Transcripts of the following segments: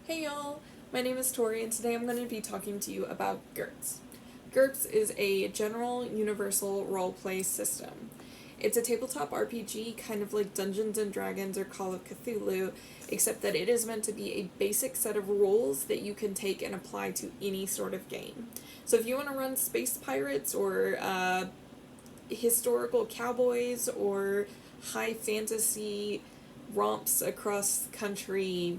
Hey y'all, my name is Tori and today I'm going to be talking to you about GURPS. GURPS is a general universal roleplay system. It's a tabletop RPG kind of like Dungeons and Dragons or Call of Cthulhu, except that it is meant to be a basic set of rules that you can take and apply to any sort of game. So if you want to run space pirates or historical cowboys or high fantasy romps across country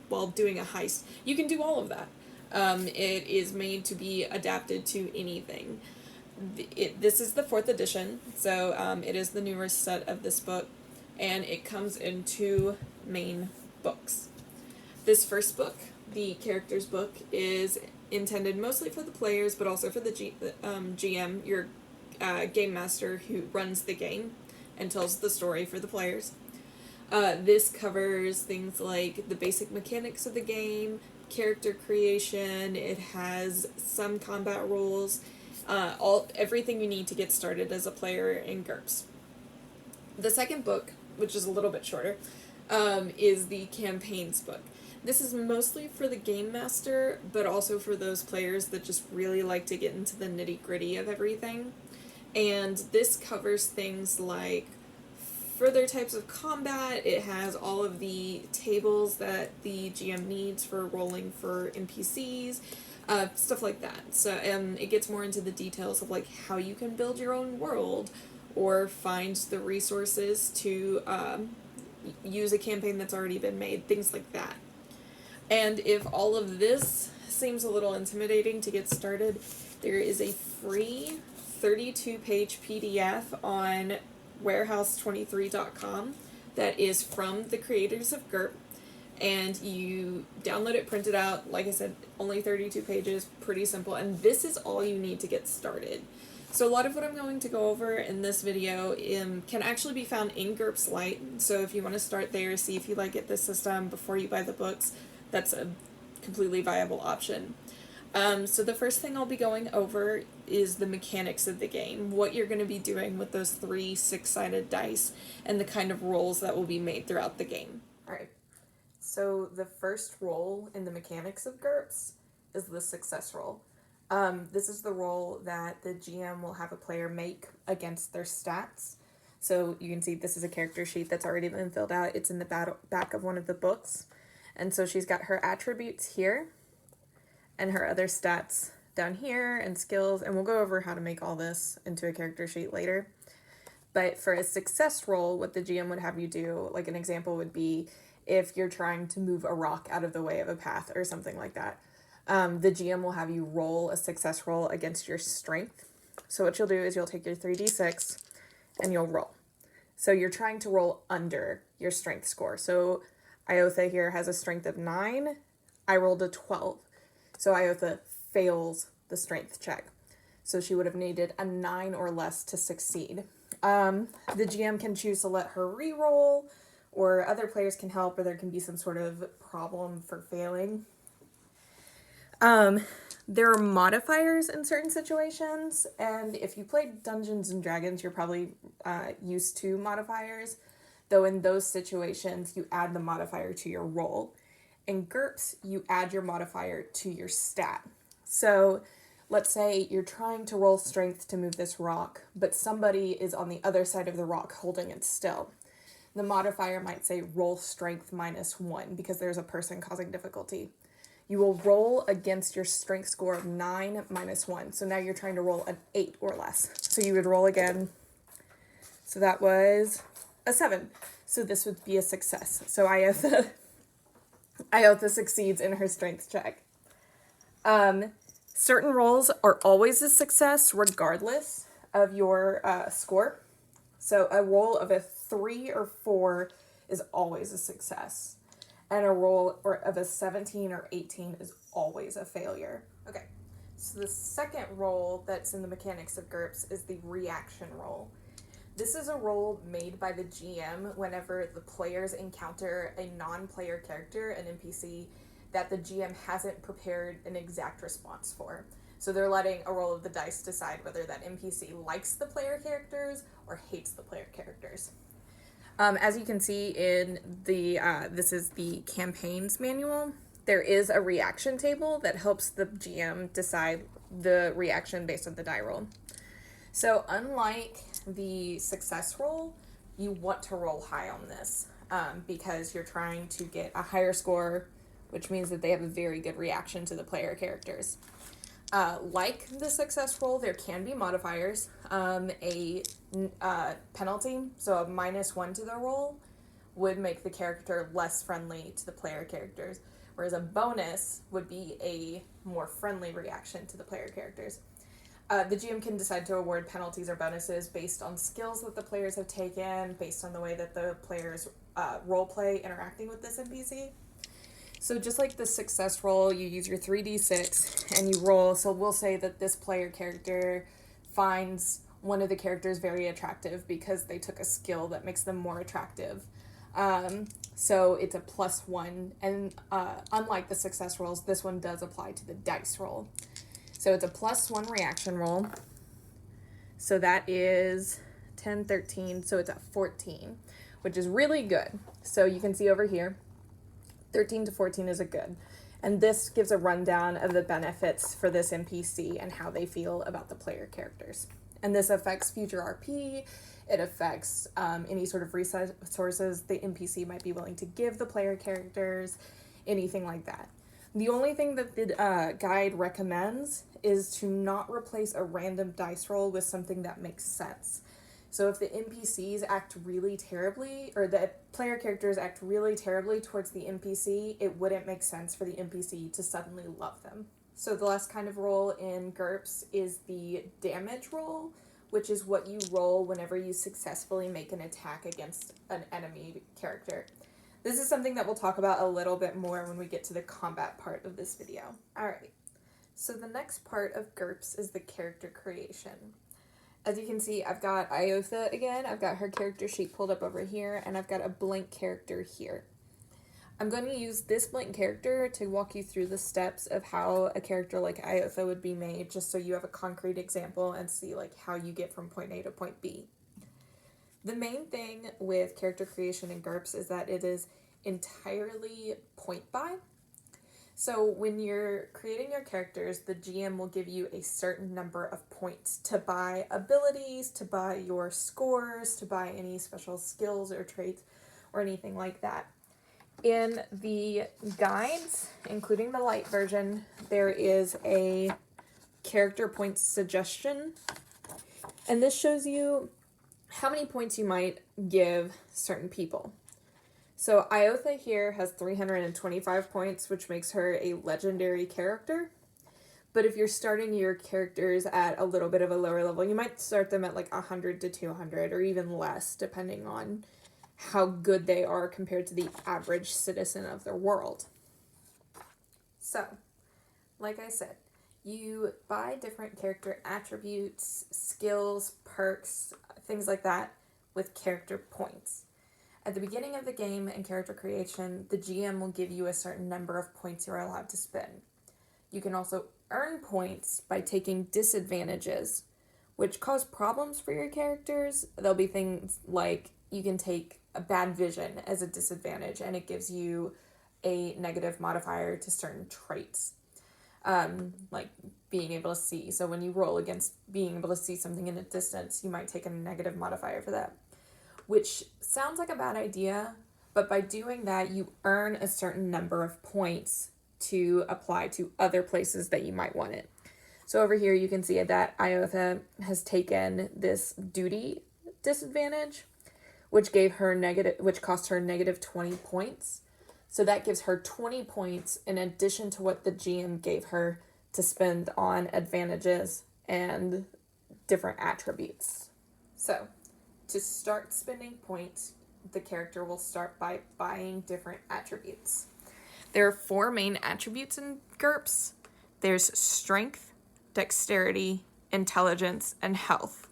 while doing a heist. You can do all of that. It is made to be adapted to anything. This is the fourth edition, so it is the newest set of this book, and it comes in two main books. This first book, the characters book, is intended mostly for the players, but also for the GM, your game master who runs the game and tells the story for the players. This covers things like the basic mechanics of the game, character creation. It has some combat rules, everything you need to get started as a player in GURPS. The second book, which is a little bit shorter, is the campaigns book. This is mostly for the game master, but also for those players that just really like to get into the nitty-gritty of everything. And this covers things like further types of combat. It has all of the tables that the GM needs for rolling for NPCs, stuff like that. So it gets more into the details of like how you can build your own world or find the resources to use a campaign that's already been made, things like that. And if all of this seems a little intimidating to get started, there is a free 32-page PDF on warehouse23.com that is from the creators of GURP, and you download it, print it out. Like I said, only 32 pages, pretty simple, and this is all you need to get started. So a lot of what I'm going to go over in this video can actually be found in GURPS Lite, so if you want to start there, see if you like it, this system, before you buy the books, that's a completely viable option. So the first thing I'll be going over is the mechanics of the game, what you're going to be doing with those 3 6-sided dice, and the kind of rolls that will be made throughout the game. Alright, so the first roll in the mechanics of GURPS is the success roll. This is the roll that the GM will have a player make against their stats. So you can see this is a character sheet that's already been filled out. It's in the back of one of the books. And so she's got her attributes here, and her other stats down here, and skills, and we'll go over how to make all this into a character sheet later. But for a success roll, what the GM would have you do, like an example would be if you're trying to move a rock out of the way of a path or something like that. The GM will have you roll a success roll against your strength. So what you'll do is you'll take your 3d6 and you'll roll. So you're trying to roll under your strength score. So Iotha here has a strength of 9. I rolled a 12. So Iotha fails the strength check. So she would have needed a 9 or less to succeed. The GM can choose to let her re-roll, or other players can help, or there can be some sort of problem for failing. There are modifiers in certain situations, and if you played Dungeons and Dragons, you're probably used to modifiers, though in those situations, you add the modifier to your roll. In GURPS, you add your modifier to your stat. So let's say you're trying to roll strength to move this rock, but somebody is on the other side of the rock holding it still. The modifier might say roll strength -1 because there's a person causing difficulty. You will roll against your strength score of 9 -1. So now you're trying to roll an 8 or less. So you would roll again. So that was a 7. So this would be a success. So Iotha succeeds in her strength check. Certain rolls are always a success regardless of your score. So a roll of a 3 or 4 is always a success. And a roll of a 17 or 18 is always a failure. Okay, so the second roll that's in the mechanics of GURPS is the reaction roll. This is a roll made by the GM whenever the players encounter a non-player character, an NPC, that the GM hasn't prepared an exact response for. So they're letting a roll of the dice decide whether that NPC likes the player characters or hates the player characters. As you can see in the, this is the campaigns manual. there is a reaction table that helps the GM decide the reaction based on the die roll. So unlike the success roll, you want to roll high on this because you're trying to get a higher score, which means that they have a very good reaction to the player characters. Like the success roll, there can be modifiers. A penalty, so a -1 to the roll, would make the character less friendly to the player characters, whereas a bonus would be a more friendly reaction to the player characters. The GM can decide to award penalties or bonuses based on skills that the players have taken, based on the way that the players role play interacting with this NPC. So just like the success roll, you use your 3d6 and you roll. So we'll say that this player character finds one of the characters very attractive because they took a skill that makes them more attractive. So it's a +1. And unlike the success rolls, this one does apply to the dice roll. So it's a +1 reaction roll. So that is 10, 13. So it's a 14, which is really good. So you can see over here, 13 to 14 is a good. And this gives a rundown of the benefits for this NPC and how they feel about the player characters. And this affects future RP. It affects any sort of resources the NPC might be willing to give the player characters, anything like that. The only thing that the guide recommends is to not replace a random dice roll with something that makes sense. So if the NPCs act really terribly, or the player characters act really terribly towards the NPC, it wouldn't make sense for the NPC to suddenly love them. So the last kind of roll in GURPS is the damage roll, which is what you roll whenever you successfully make an attack against an enemy character. This is something that we'll talk about a little bit more when we get to the combat part of this video. Alright, so the next part of GURPS is the character creation. As you can see, I've got Iotha again. I've got her character sheet pulled up over here, and I've got a blank character here. I'm going to use this blank character to walk you through the steps of how a character like Iotha would be made, just so you have a concrete example and see like how you get from point A to point B. The main thing with character creation in GURPS is that it is entirely point buy. So when you're creating your characters, the GM will give you a certain number of points to buy abilities, to buy your scores, to buy any special skills or traits or anything like that. In the guides, including the light version, there is a character points suggestion, and this shows you how many points you might give certain people. So Iotha here has 325 points, which makes her a legendary character. But if you're starting your characters at a little bit of a lower level, you might start them at like 100 to 200 or even less, depending on how good they are compared to the average citizen of their world. So, like I said, you buy different character attributes, skills, perks, things like that with character points. At the beginning of the game and character creation, the GM will give you a certain number of points you're allowed to spend. You can also earn points by taking disadvantages, which cause problems for your characters. There'll be things like you can take a bad vision as a disadvantage, and it gives you a negative modifier to certain traits, like being able to see. So when you roll against being able to see something in a distance, you might take a negative modifier for that, which sounds like a bad idea, but by doing that, you earn a certain number of points to apply to other places that you might want it. So over here, you can see that Iotha has taken this duty disadvantage, which cost her negative 20 points. So that gives her 20 points in addition to what the GM gave her to spend on advantages and different attributes. So, to start spending points, the character will start by buying different attributes. There are 4 main attributes in GURPS. There's strength, dexterity, intelligence, and health.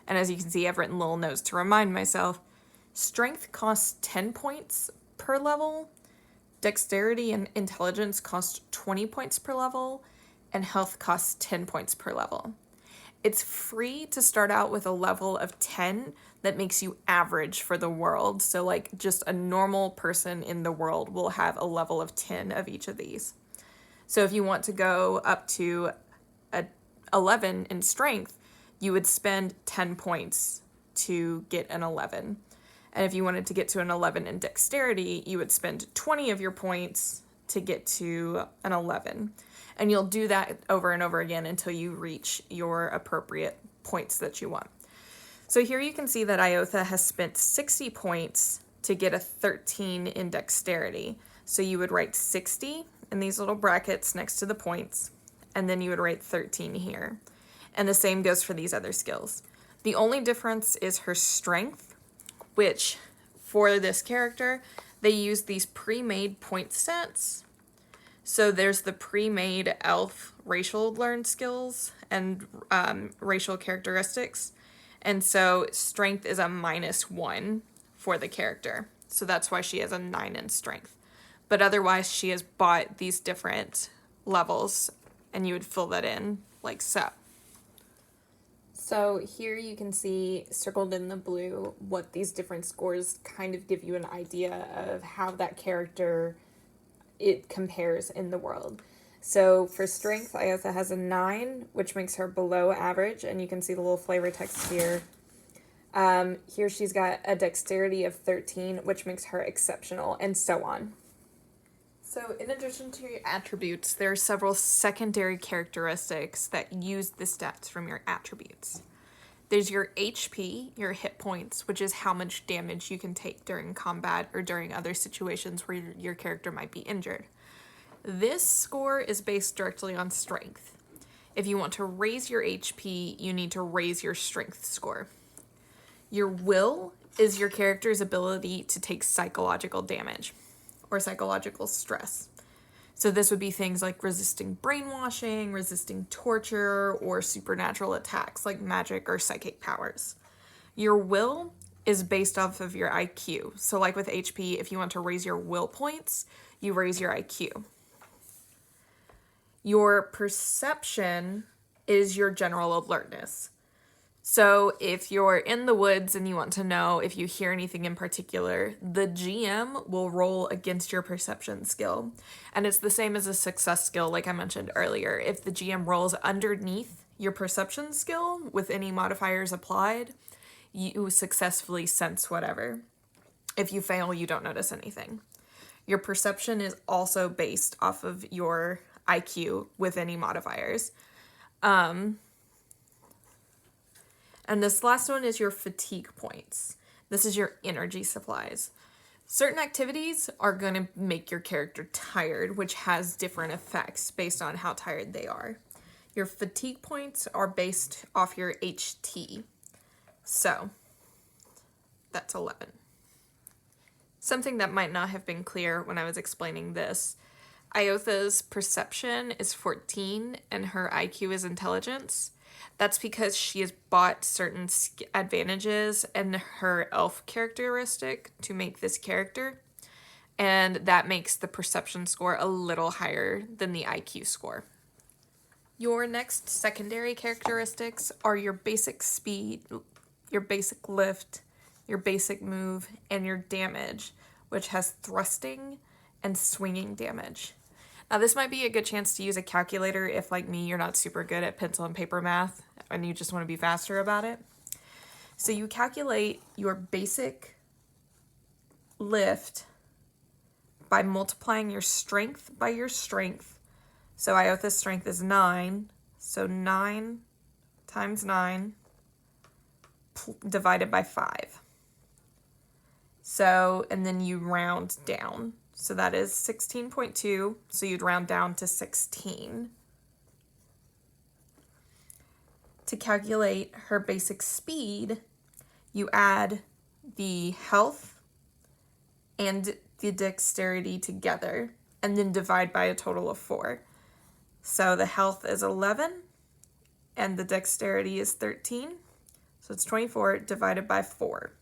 And as you can see, I've written little notes to remind myself. Strength costs 10 points per level. Dexterity and intelligence cost 20 points per level. And health costs 10 points per level. It's free to start out with a level of 10 that makes you average for the world. So like just a normal person in the world will have a level of 10 of each of these. So if you want to go up to a 11 in strength, you would spend 10 points to get an 11. And if you wanted to get to an 11 in dexterity, you would spend 20 of your points to get to an 11. And you'll do that over and over again until you reach your appropriate points that you want. So here you can see that Iotha has spent 60 points to get a 13 in dexterity. So you would write 60 in these little brackets next to the points, and then you would write 13 here. And the same goes for these other skills. The only difference is her strength, which for this character, they use these pre-made point sets. So there's the pre-made elf racial learned skills and racial characteristics. And so strength is a -1 for the character. So that's why she has a 9 in strength. But otherwise, she has bought these different levels, and you would fill that in like so. So here you can see circled in the blue what these different scores kind of give you an idea of how that character, it compares in the world. So for strength, Iotha has a 9, which makes her below average, and you can see the little flavor text here. Here she's got a dexterity of 13, which makes her exceptional, and so on. So in addition to your attributes, there are several secondary characteristics that use the stats from your attributes. There's your HP, your hit points, which is how much damage you can take during combat or during other situations where your character might be injured. This score is based directly on strength. If you want to raise your HP, you need to raise your strength score. Your will is your character's ability to take psychological damage or psychological stress. So this would be things like resisting brainwashing, resisting torture, or supernatural attacks like magic or psychic powers. Your will is based off of your IQ. So like with HP, if you want to raise your will points, you raise your IQ. Your perception is your general alertness. So if you're in the woods and you want to know if you hear anything in particular, the GM will roll against your perception skill. And it's the same as a success skill, like I mentioned earlier. If the GM rolls underneath your perception skill with any modifiers applied, you successfully sense whatever. If you fail, you don't notice anything. Your perception is also based off of your IQ with any modifiers. And this last one is your fatigue points. This is your energy supplies. Certain activities are going to make your character tired, which has different effects based on how tired they are. Your fatigue points are based off your HT. So, that's 11. Something that might not have been clear when I was explaining this. Iotha's perception is 14 and her IQ is intelligence. That's because she has bought certain advantages in her elf characteristic to make this character. And that makes the perception score a little higher than the IQ score. Your next secondary characteristics are your basic speed, your basic lift, your basic move, and your damage, which has thrusting and swinging damage. Now, this might be a good chance to use a calculator if, like me, you're not super good at pencil and paper math and you just want to be faster about it. So you calculate your basic lift by multiplying your strength by your strength. So Iotha's strength is 9. So 9 times 9 divided by 5. So, and then you round down. So that is 16.2, so you'd round down to 16. To calculate her basic speed, you add the health and the dexterity together, and then divide by a total of 4. So the health is 11, and the dexterity is 13, so it's 24 divided by 4.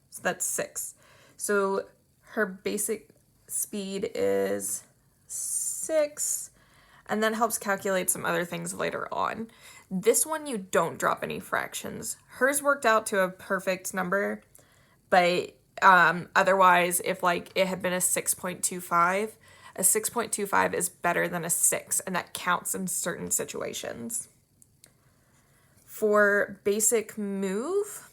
So that's 6. So her basic speed is 6, and then helps calculate some other things later on. This one, you don't drop any fractions. Hers worked out to a perfect number, but otherwise, if like it had been a 6.25, a 6.25 is better than a 6, and that counts in certain situations. For basic move,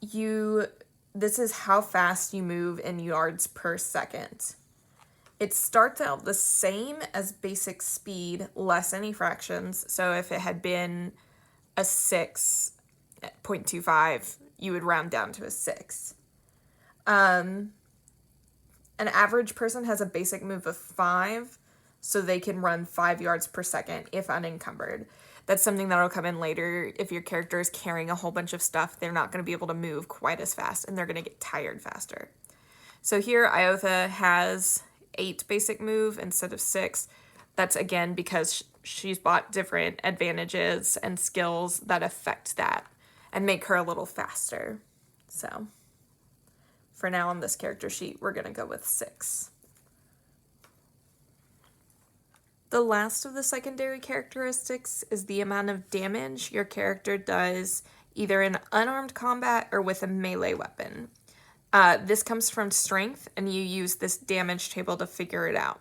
this is how fast you move in yards per second. It starts out the same as basic speed, less any fractions. So if it had been a 6.25, you would round down to a 6. An average person has a basic move of 5, so they can run 5 yards per second if unencumbered. That's something that'll come in later. If your character is carrying a whole bunch of stuff, they're not going to be able to move quite as fast, and they're going to get tired faster. So here, Iotha has 8 basic move instead of 6. That's again because she's bought different advantages and skills that affect that and make her a little faster. So for now on this character sheet, we're going to go with 6. The last of the secondary characteristics is the amount of damage your character does either in unarmed combat or with a melee weapon. This comes from strength, and you use this damage table to figure it out.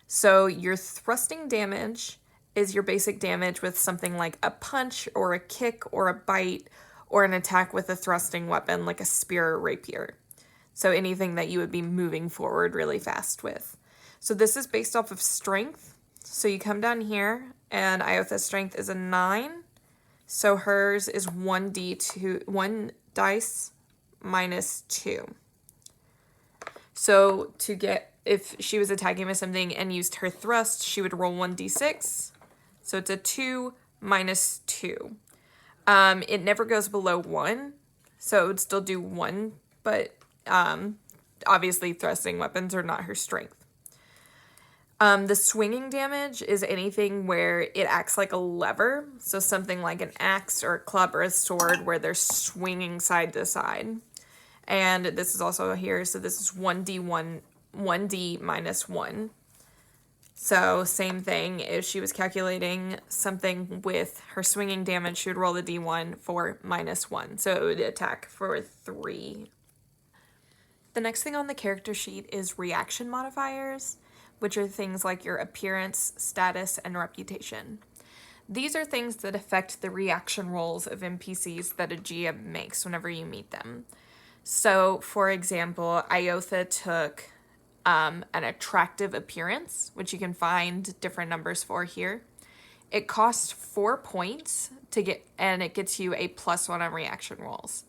So your thrusting damage is your basic damage with something like a punch or a kick or a bite or an attack with a thrusting weapon like a spear or rapier. So anything that you would be moving forward really fast with. So this is based off of strength. So you come down here, and Iotha's strength is a 9. So hers is 1d2, 1 dice minus 2. So to get, if she was attacking with something and used her thrust, she would roll 1d6. So it's a 2 minus 2. It never goes below 1, so it would still do 1, but obviously thrusting weapons are not her strength. The swinging damage is anything where it acts like a lever, so something like an axe or a club or a sword where they're swinging side to side. And this is also here, so this is 1d minus 1. So same thing, if she was calculating something with her swinging damage, she would roll the d1 for minus 1, so it would attack for 3. The next thing on the character sheet is reaction modifiers, which are things like your appearance, status, and reputation. These are things that affect the reaction rolls of NPCs that a GM makes whenever you meet them. So, for example, Iotha took an attractive appearance, which you can find different numbers for here. It costs 4 points to get, and it gets you a +1 on reaction rolls.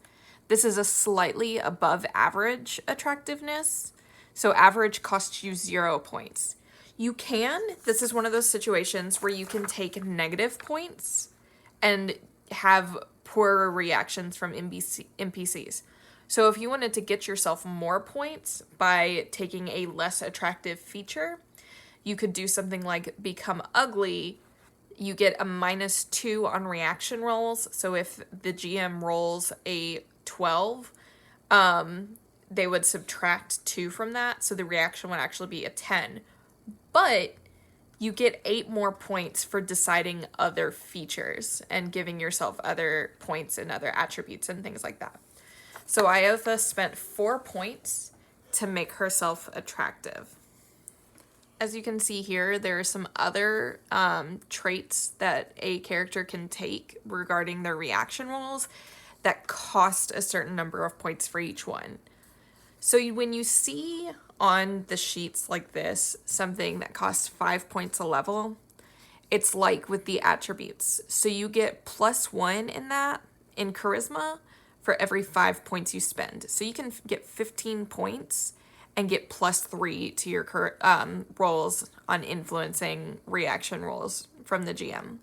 This is a slightly above average attractiveness. So average costs you 0 points. This is one of those situations where you can take negative points and have poorer reactions from NPCs. So if you wanted to get yourself more points by taking a less attractive feature, you could do something like become ugly. You get a -2 on reaction rolls. So if the GM rolls a 12, they would subtract 2 from that, so the reaction would actually be a 10. But you get 8 more points for deciding other features and giving yourself other points and other attributes and things like that. So Iotha spent 4 points to make herself attractive. As you can see here, there are some other traits that a character can take regarding their reaction rolls that cost a certain number of points for each one. So when you see on the sheets like this, something that costs 5 points a level, it's like with the attributes. So you get +1 in that, in charisma, for every 5 points you spend. So you can get 15 points and get +3 to your rolls on influencing reaction rolls from the GM.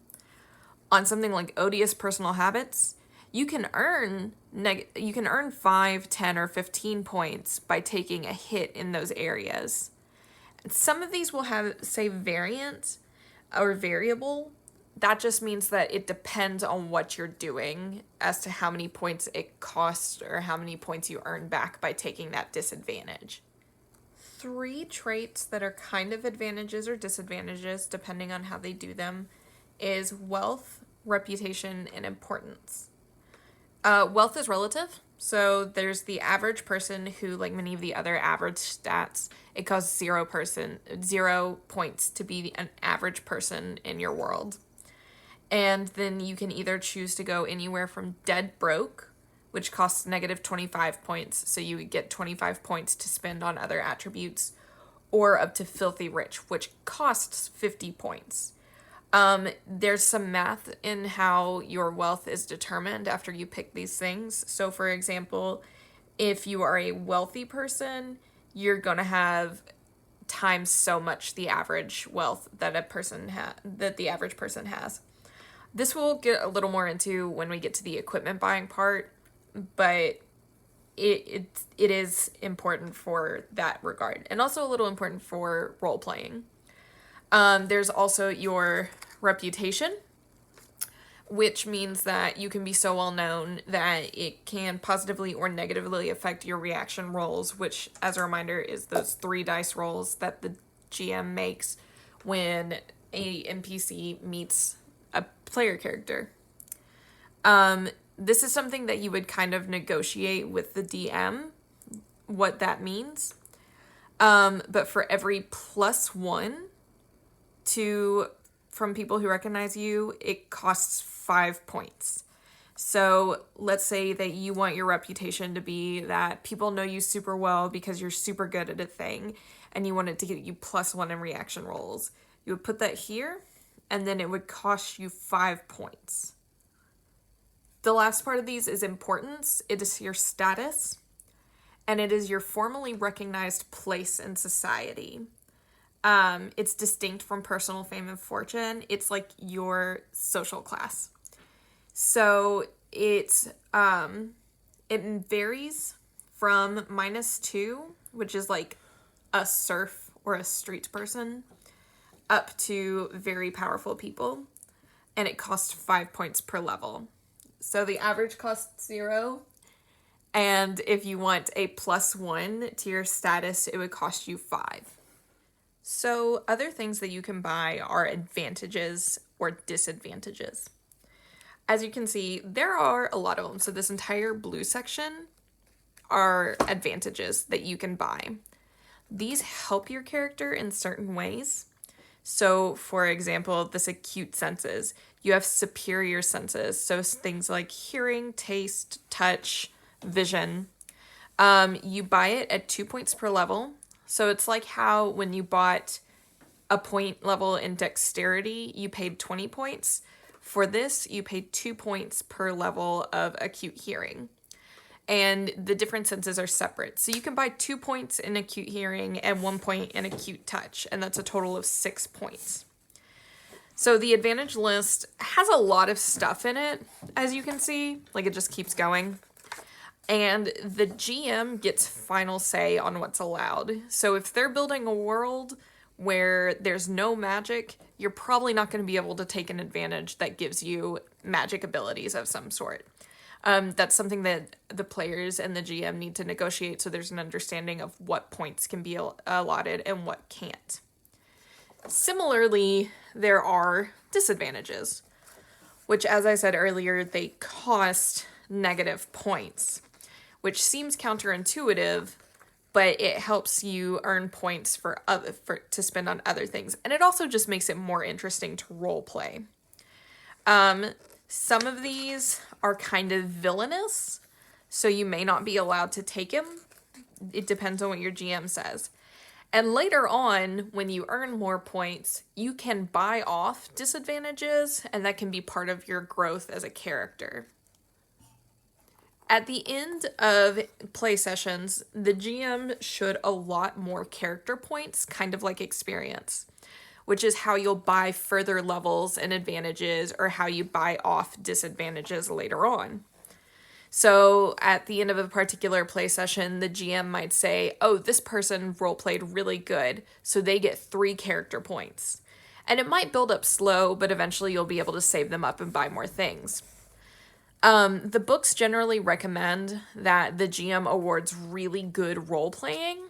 On something like odious personal habits, you can earn 5, 10, or 15 points by taking a hit in those areas. And some of these will have, say, variant or variable. That just means that it depends on what you're doing as to how many points it costs or how many points you earn back by taking that disadvantage. three traits that are kind of advantages or disadvantages, depending on how they do them, is wealth, reputation, and importance. Wealth is relative. So there's the average person who, like many of the other average stats, it costs 0 points to be an average person in your world. And then you can either choose to go anywhere from dead broke, which costs negative 25 points, so you would get 25 points to spend on other attributes, or up to filthy rich, which costs 50 points. There's some math in how your wealth is determined after you pick these things. So, for example, if you are a wealthy person, you're going to have times so much the average wealth that that the average person has. This we'll get a little more into when we get to the equipment buying part, but it is important for that regard, and also a little important for role playing. There's also your reputation, which means that you can be so well known that it can positively or negatively affect your reaction rolls, which, as a reminder, is those 3 dice rolls that the GM makes when a NPC meets a player character. This is something that you would kind of negotiate with the DM, what that means. But for every +1 from people who recognize you, it costs 5 points. So let's say that you want your reputation to be that people know you super well because you're super good at a thing, and you want it to get you +1 in reaction rolls. You would put that here, and then it would cost you 5 points. The last part of these is importance. It is your status, and it is your formally recognized place in society. It's distinct from personal fame and fortune. It's like your social class. So it varies from -2, which is like a serf or a street person, up to very powerful people, and it costs 5 points per level. So the average costs 0, and if you want a +1 to your status, it would cost you 5. So other things that you can buy are advantages or disadvantages. As you can see, there are a lot of them. So this entire blue section are advantages that you can buy. These help your character in certain ways. So, for example, this acute senses. You have superior senses. So things like hearing, taste, touch, vision. You buy it at 2 points per level. So it's like how when you bought a point level in dexterity, you paid 20 points. For this, you paid 2 points per level of acute hearing. And the different senses are separate. So you can buy 2 points in acute hearing and 1 point in acute touch, and that's a total of 6 points. So the advantage list has a lot of stuff in it, as you can see. Like, it just keeps going. And the GM gets final say on what's allowed. So if they're building a world where there's no magic, you're probably not going to be able to take an advantage that gives you magic abilities of some sort. That's something that the players and the GM need to negotiate, so there's an understanding of what points can be allotted and what can't. Similarly, there are disadvantages, which, as I said earlier, they cost negative points, which seems counterintuitive, but it helps you earn points to spend on other things. And it also just makes it more interesting to role play. Some of these are kind of villainous, so you may not be allowed to take them. It depends on what your GM says. And later on, when you earn more points, you can buy off disadvantages, and that can be part of your growth as a character. At the end of play sessions, the GM should allot more character points, kind of like experience, which is how you'll buy further levels and advantages, or how you buy off disadvantages later on. So at the end of a particular play session, the GM might say, oh, this person roleplayed really good, so they get 3 character points. And it might build up slow, but eventually you'll be able to save them up and buy more things. The books generally recommend that the GM awards really good role-playing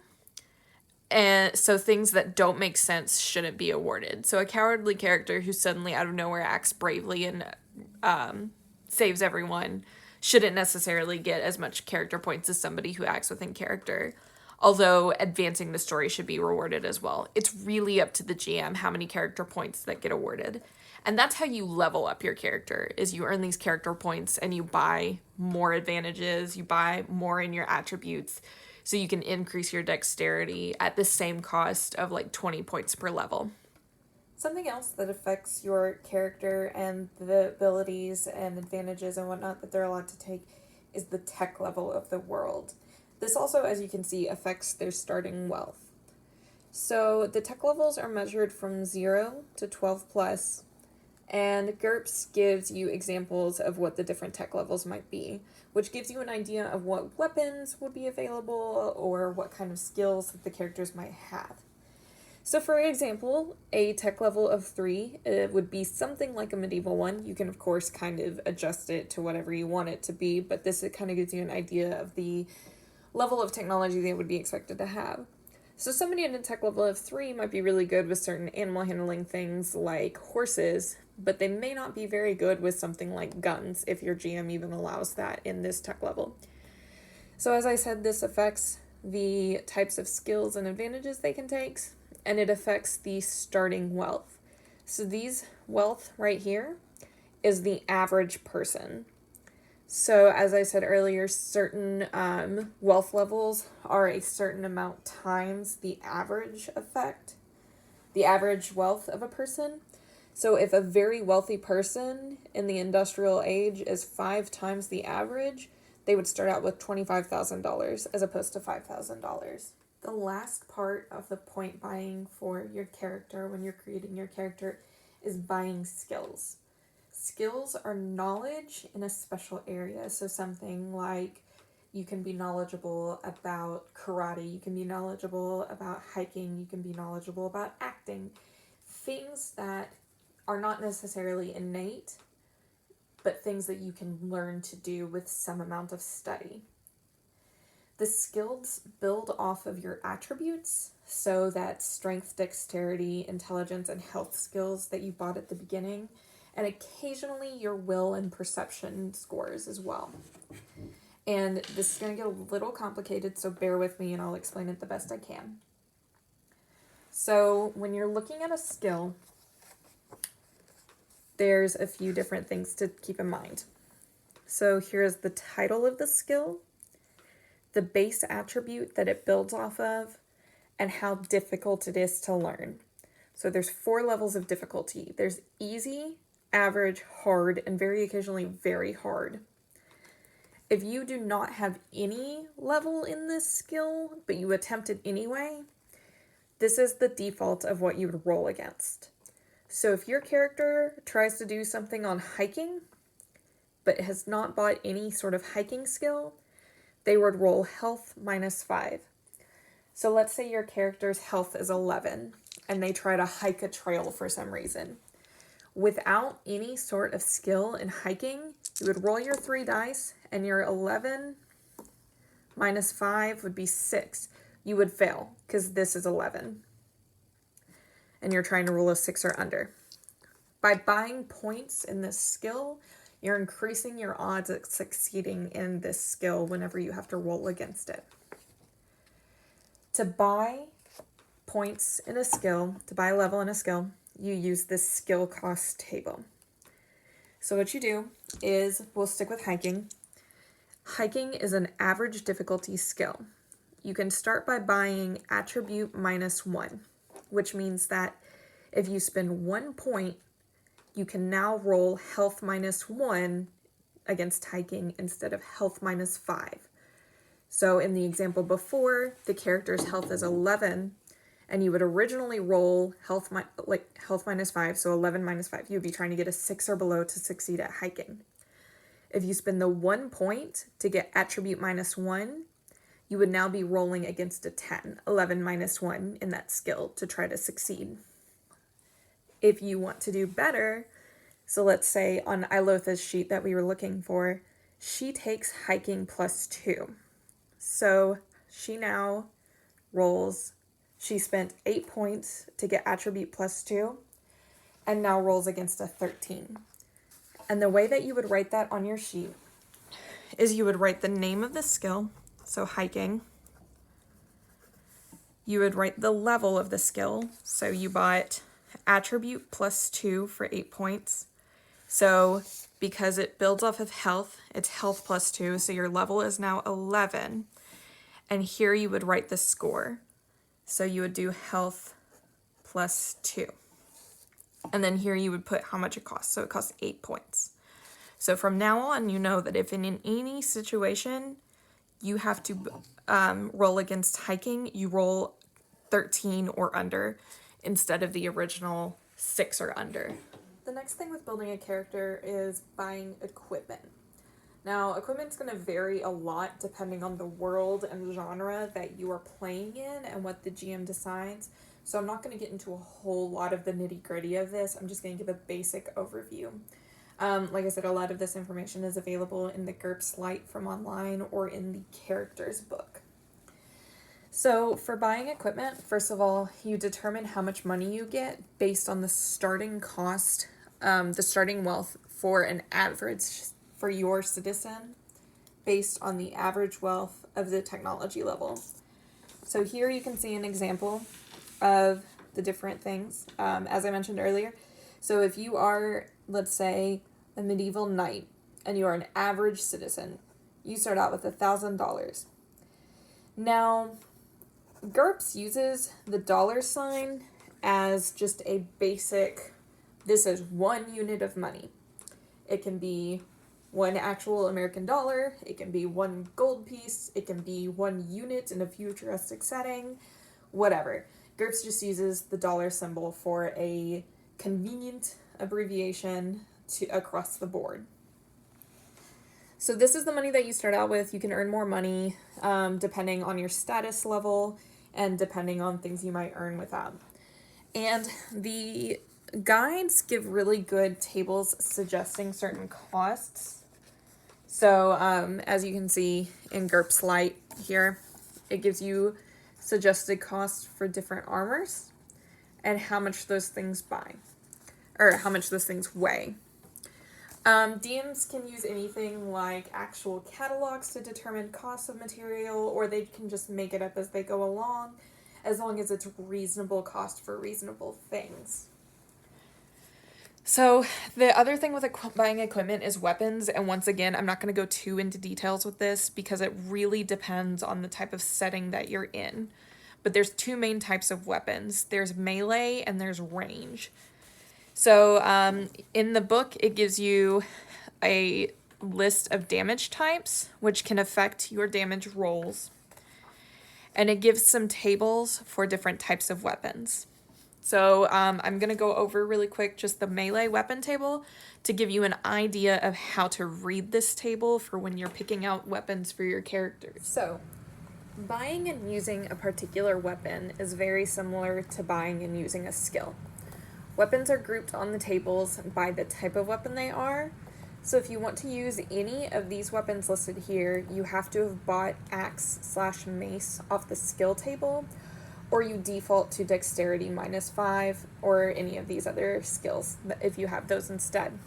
And so things that don't make sense shouldn't be awarded. So a cowardly character who suddenly out of nowhere acts bravely and saves everyone shouldn't necessarily get as much character points as somebody who acts within character. Although advancing the story should be rewarded as well. It's really up to the GM how many character points that get awarded. And that's how you level up your character, is you earn these character points and you buy more advantages, you buy more in your attributes, so you can increase your dexterity at the same cost of like 20 points per level. Something else that affects your character and the abilities and advantages and whatnot that they're allowed to take is the tech level of the world. This also, as you can see, affects their starting wealth. So the tech levels are measured from 0 to 12 plus, and GURPS gives you examples of what the different tech levels might be, which gives you an idea of what weapons would be available or what kind of skills that the characters might have. So for example, a tech level of 3 would be something like a medieval one. You can, of course, kind of adjust it to whatever you want it to be, but it kind of gives you an idea of the level of technology they would be expected to have. So somebody at a tech level of 3 might be really good with certain animal handling things like horses, but they may not be very good with something like guns, if your GM even allows that in this tech level. So as I said, this affects the types of skills and advantages they can take, and it affects the starting wealth. So these wealth right here is the average person. So as I said earlier, certain wealth levels are a certain amount times the average effect, the average wealth of a person. So if a very wealthy person in the industrial age is 5 times the average, they would start out with $25,000 as opposed to $5,000. The last part of the point buying for your character when you're creating your character is buying skills. Skills are knowledge in a special area. So something like you can be knowledgeable about karate, you can be knowledgeable about hiking, you can be knowledgeable about acting. Things that are not necessarily innate, but things that you can learn to do with some amount of study. The skills build off of your attributes, so that strength, dexterity, intelligence, and health skills that you bought at the beginning, and occasionally your will and perception scores as well. And this is going to get a little complicated, so bear with me and I'll explain it the best I can. So when you're looking at a skill, there's a few different things to keep in mind. So here's the title of the skill, the base attribute that it builds off of, and how difficult it is to learn. So there's 4 levels of difficulty. There's easy, average, hard, and very occasionally very hard. If you do not have any level in this skill, but you attempt it anyway, this is the default of what you would roll against. So if your character tries to do something on hiking, but has not bought any sort of hiking skill, they would roll health -5. So let's say your character's health is 11, and they try to hike a trail for some reason. Without any sort of skill in hiking, you would roll your 3 dice, and your 11 -5 would be 6. You would fail, because this is 11. And you're trying to roll a 6 or under. By buying points in this skill, you're increasing your odds at succeeding in this skill whenever you have to roll against it. To buy points in a skill, to buy a level in a skill, you use this skill cost table. So what you do is, we'll stick with hiking. Hiking is an average difficulty skill. You can start by buying attribute -1, which means that if you spend 1 point, you can now roll health -1 against hiking instead of health -5. So in the example before, the character's health is 11, and you would originally roll health -5, so 11 -5. You'd be trying to get a 6 or below to succeed at hiking. If you spend the 1 point to get attribute -1, you would now be rolling against a 10, 11 -1 in that skill to try to succeed. If you want to do better, so let's say on Ilotha's sheet that we were looking for, she takes hiking +2. So she now rolls, She spent 8 points to get attribute +2 and now rolls against a 13. And the way that you would write that on your sheet is you would write the name of the skill, so hiking. You would write the level of the skill, so you bought attribute +2 for 8 points. So because it builds off of health, it's health +2, so your level is now 11. And here you would write the score. So you would do health +2. And then here you would put how much it costs. So it costs 8 points. So from now on, you know that if in any situation you have to roll against hiking, you roll 13 or under instead of the original 6 or under. The next thing with building a character is buying equipment. Now, equipment's going to vary a lot depending on the world and genre that you are playing in and what the GM decides. So I'm not going to get into a whole lot of the nitty-gritty of this. I'm just going to give a basic overview. Like I said, a lot of this information is available in the GURPS Lite from online or in the characters book. So for buying equipment, first of all, you determine how much money you get based on the starting cost, the starting wealth for an average for your citizen based on the average wealth of the technology level. So here you can see an example of the different things, as I mentioned earlier. So if you are, let's say, a medieval knight and you are an average citizen, you start out with $1,000. Now, GURPS uses the $ as just a basic, this is 1 unit of money. It can be 1 actual American dollar, it can be 1 gold piece, it can be 1 unit in a futuristic setting, whatever. GURPS just uses the $ symbol for a convenient abbreviation across the board. So this is the money that you start out with. You can earn more money depending on your status level and depending on things you might earn with that. And the guides give really good tables suggesting certain costs. So as you can see in GURPS Lite here, it gives you suggested costs for different armors and how much those things buy, or how much those things weigh. DMs can use anything like actual catalogs to determine cost of material, or they can just make it up as they go along, as long as it's reasonable cost for reasonable things. So the other thing with buying equipment is weapons, and once again, I'm not going to go too into details with this because it really depends on the type of setting that you're in. But there's 2 main types of weapons. There's melee and there's range. So in the book, it gives you a list of damage types, which can affect your damage rolls. And it gives some tables for different types of weapons. So I'm going to go over really quick just the melee weapon table to give you an idea of how to read this table for when you're picking out weapons for your characters. So buying and using a particular weapon is very similar to buying and using a skill. Weapons are grouped on the tables by the type of weapon they are. So if you want to use any of these weapons listed here, you have to have bought axe/mace off the skill table, or you default to dexterity -5 or any of these other skills if you have those instead.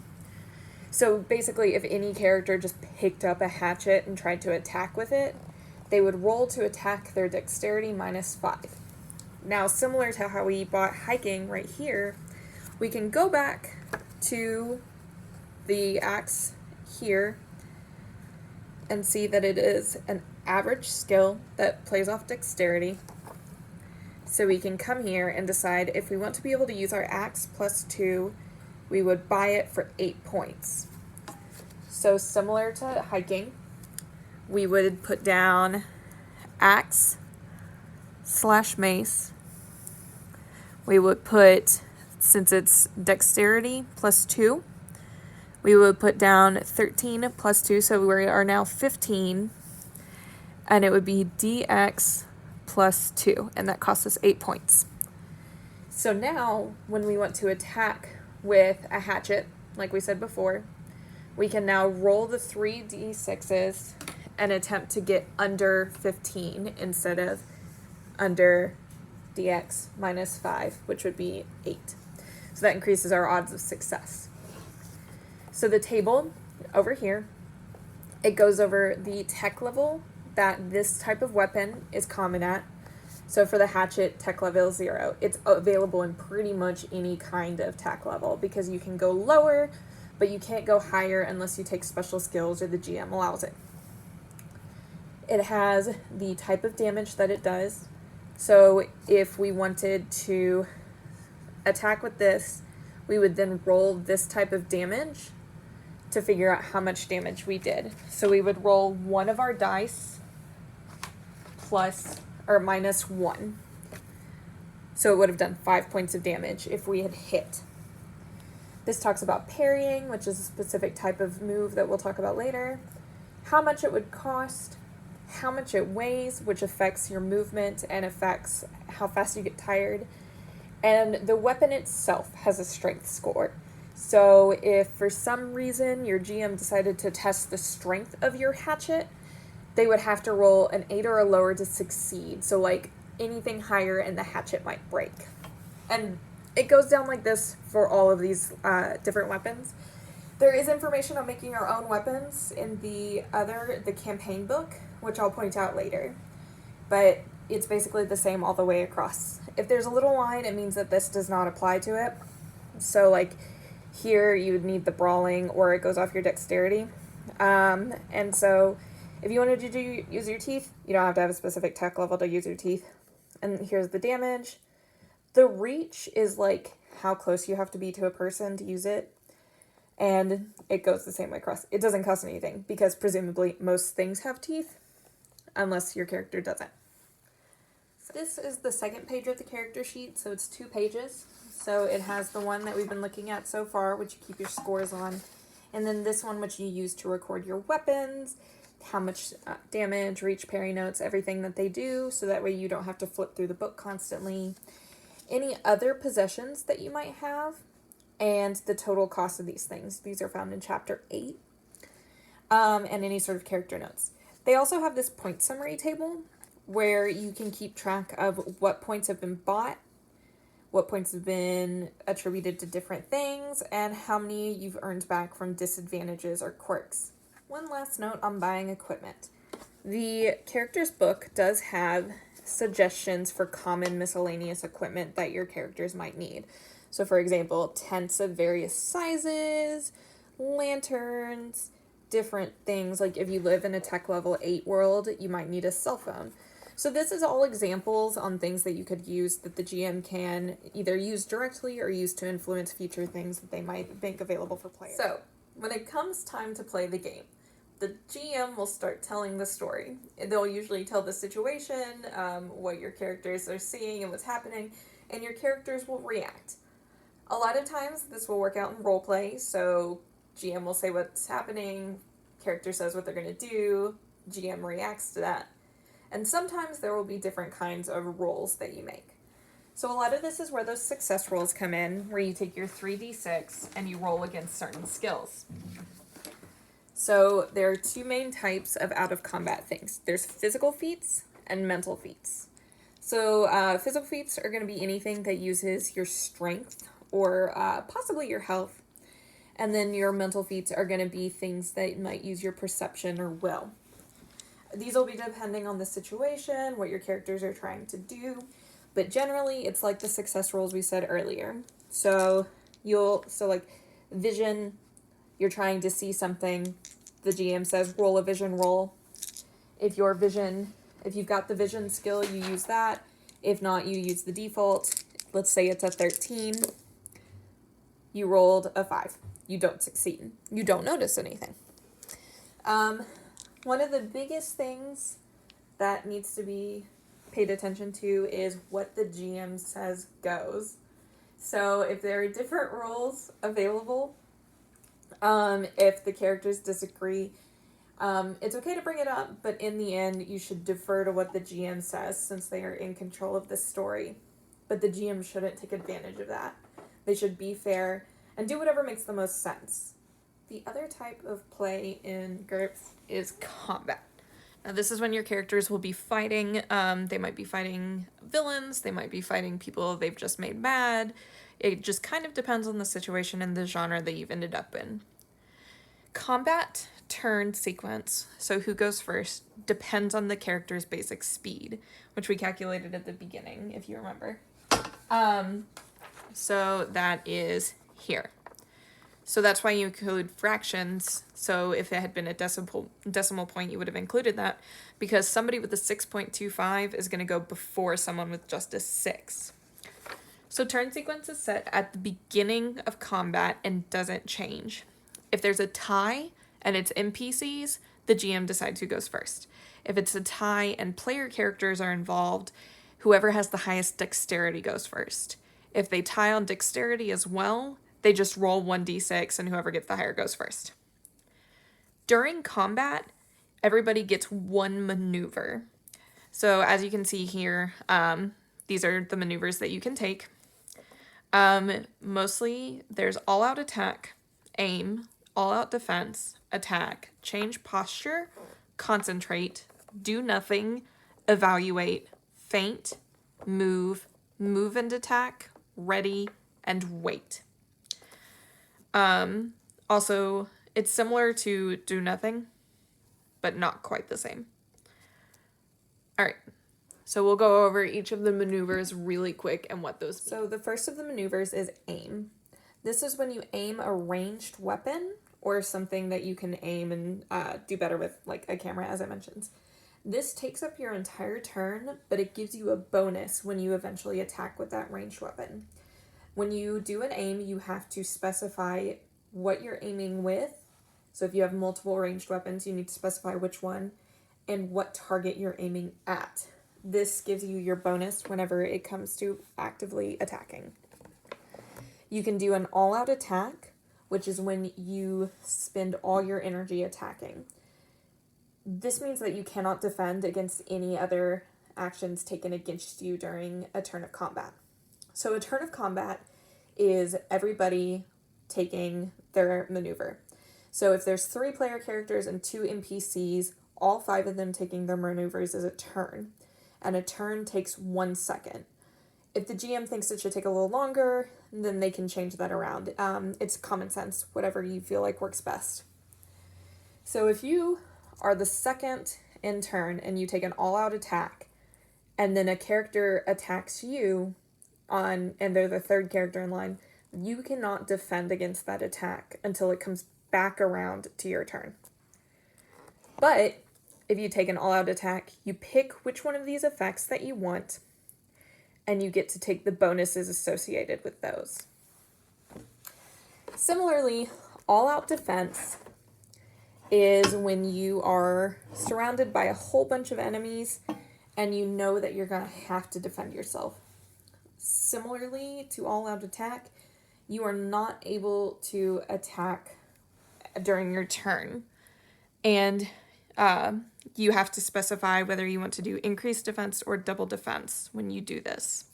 So basically, if any character just picked up a hatchet and tried to attack with it, they would roll to attack their dexterity -5. Now, similar to how we bought hiking right here, we can go back to the axe here and see that it is an average skill that plays off dexterity. So we can come here and decide if we want to be able to use our axe +2, we would buy it for 8 points. So similar to hiking, we would put down axe/mace. We would put, since it's dexterity +2, we would put down 13 +2, so we are now 15, and it would be DX +2, and that costs us 8 points. So now, when we want to attack with a hatchet, like we said before, we can now roll the 3d6s and attempt to get under 15 instead of under dx minus 5, which would be 8. So that increases our odds of success. So the table over here, it goes over the tech level that this type of weapon is common at. So for the hatchet, tech level 0. It's available in pretty much any kind of tech level because you can go lower, but you can't go higher unless you take special skills or the GM allows it. It has the type of damage that it does. So if we wanted to attack with this, we would then roll this type of damage to figure out how much damage we did. So we would roll one of our dice plus or minus 1. So it would have done 5 points of damage if we had hit. This talks about parrying, which is a specific type of move that we'll talk about later. How much it would cost, how much it weighs, which affects your movement and affects how fast you get tired. And the weapon itself has a strength score. So if for some reason your GM decided to test the strength of your hatchet, they would have to roll an 8 or a lower to succeed. So like anything higher and the hatchet might break. And it goes down like this for all of these different weapons. There is information on making our own weapons in the campaign book, which I'll point out later. But it's basically the same all the way across. If there's a little line, it means that this does not apply to it. So like here you would need the brawling or it goes off your dexterity. And so if you wanted to use your teeth, you don't have to have a specific tech level to use your teeth. And here's the damage. The reach is like how close you have to be to a person to use it. And it goes the same way across. It doesn't cost anything because presumably most things have teeth unless your character doesn't. So this is the second page of the character sheet, so it's 2 pages. So it has the one that we've been looking at so far, which you keep your scores on, and then this one which you use to record your weapons, how much damage, reach, parry notes, everything that they do, so that way you don't have to flip through the book constantly. Any other possessions that you might have, and the total cost of these things. These are found in Chapter 8, and any sort of character notes. They also have this point summary table where you can keep track of what points have been bought, what points have been attributed to different things, and how many you've earned back from disadvantages or quirks. One last note on buying equipment. The character's book does have suggestions for common miscellaneous equipment that your characters might need. So for example, tents of various sizes, lanterns, different things. Like if you live in a tech level 8 world, you might need a cell phone. So this is all examples on things that you could use that the GM can either use directly or use to influence future things that they might make available for players. So when it comes time to play the game, the GM will start telling the story. They'll usually tell the situation, what your characters are seeing and what's happening, and your characters will react. A lot of times this will work out in roleplay, so GM will say what's happening, character says what they're going to do, GM reacts to that. And sometimes there will be different kinds of rolls that you make. So a lot of this is where those success rolls come in, where you take your 3d6 and you roll against certain skills. So there are 2 main types of out-of-combat things. There's physical feats and mental feats. So physical feats are going to be anything that uses your strength or possibly your health. And then your mental feats are going to be things that might use your perception or will. These will be depending on the situation, what your characters are trying to do, but generally it's like the success rolls we said earlier. So like vision, you're trying to see something, the GM says roll a vision roll. If you've got the vision skill, you use that. If not, you use the default. Let's say it's a 13. You rolled a 5. You don't succeed. You don't notice anything. One of the biggest things that needs to be paid attention to is what the GM says goes. So if there are different roles available, if the characters disagree, it's okay to bring it up, but in the end, you should defer to what the GM says since they are in control of the story. But the GM shouldn't take advantage of that. They should be fair and do whatever makes the most sense. The other type of play in GURPS is combat. This is when your characters will be fighting. They might be fighting villains. They might be fighting people they've just made mad. It just kind of depends on the situation and the genre that you've ended up in. Combat turn sequence, so who goes first, depends on the character's basic speed, which we calculated at the beginning, if you remember. So that is here. So that's why you include fractions. So if it had been a decimal point, you would have included that, because somebody with a 6.25 is going to go before someone with just a 6. So turn sequence is set at the beginning of combat and doesn't change. If there's a tie and it's NPCs, the GM decides who goes first. If it's a tie and player characters are involved, whoever has the highest dexterity goes first. If they tie on dexterity as well, they just roll 1d6 and whoever gets the higher goes first. During combat, everybody gets one maneuver. So as you can see here, these are the maneuvers that you can take. Mostly there's all-out attack, aim, all-out defense, attack, change posture, concentrate, do nothing, evaluate, feint, move and attack, ready, and wait. Also, it's similar to do nothing, but not quite the same. All right. So we'll go over each of the maneuvers really quick and what those mean. So the first of the maneuvers is aim. This is when you aim a ranged weapon or something that you can aim and do better with, like a camera, as I mentioned. This takes up your entire turn, but it gives you a bonus when you eventually attack with that ranged weapon. When you do an aim, you have to specify what you're aiming with. So if you have multiple ranged weapons, you need to specify which one and what target you're aiming at. This gives you your bonus whenever it comes to actively attacking. You can do an all-out attack, which is when you spend all your energy attacking. This means that you cannot defend against any other actions taken against you during a turn of combat. So a turn of combat is everybody taking their maneuver. So if there's 3 player characters and 2 NPCs, all 5 of them taking their maneuvers is a turn. And a turn takes 1 second. If the GM thinks it should take a little longer, then they can change that around. It's common sense, whatever you feel like works best. So if you are the second in turn and you take an all-out attack, and then a character attacks you, and they're the third character in line, you cannot defend against that attack until it comes back around to your turn. But if you take an all-out attack, you pick which one of these effects that you want, and you get to take the bonuses associated with those. Similarly, all-out defense is when you are surrounded by a whole bunch of enemies and you know that you're going to have to defend yourself. Similarly to all-out attack, you are not able to attack during your turn. And you have to specify whether you want to do increased defense or double defense when you do this.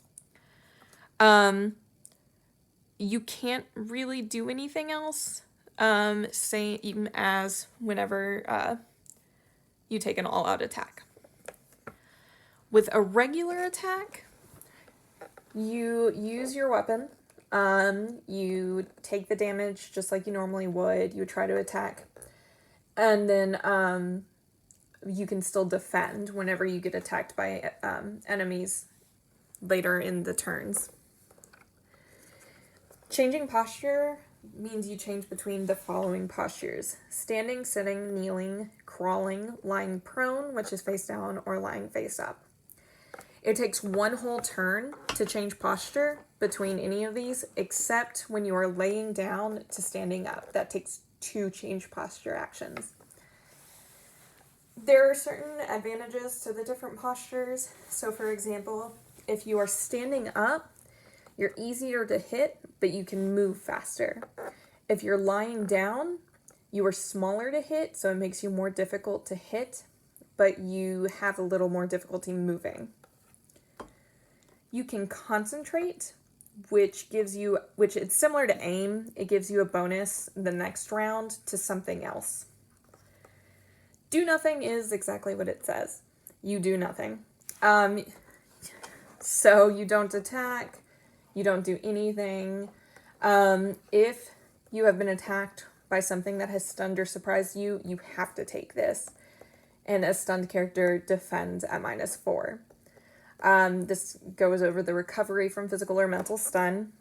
You can't really do anything else, same as whenever you take an all-out attack. With a regular attack, you use your weapon. You take the damage just like you normally would. You try to attack. And then you can still defend whenever you get attacked by enemies later in the turns. Changing posture means you change between the following postures: standing, sitting, kneeling, crawling, lying prone, which is face down, or lying face up. It takes 1 whole turn to change posture between any of these, except when you are laying down to standing up. That takes 2 change posture actions. There are certain advantages to the different postures. So for example, if you are standing up, you're easier to hit, but you can move faster. If you're lying down, you are smaller to hit, so it makes you more difficult to hit, but you have a little more difficulty moving. You can concentrate, which it's similar to aim. It gives you a bonus the next round to something else. do nothing is exactly what it says. You do nothing. So you don't attack, you don't do anything. If you have been attacked by something that has stunned or surprised you, you have to take this. And a stunned character defends at -4. This goes over the recovery from physical or mental stun.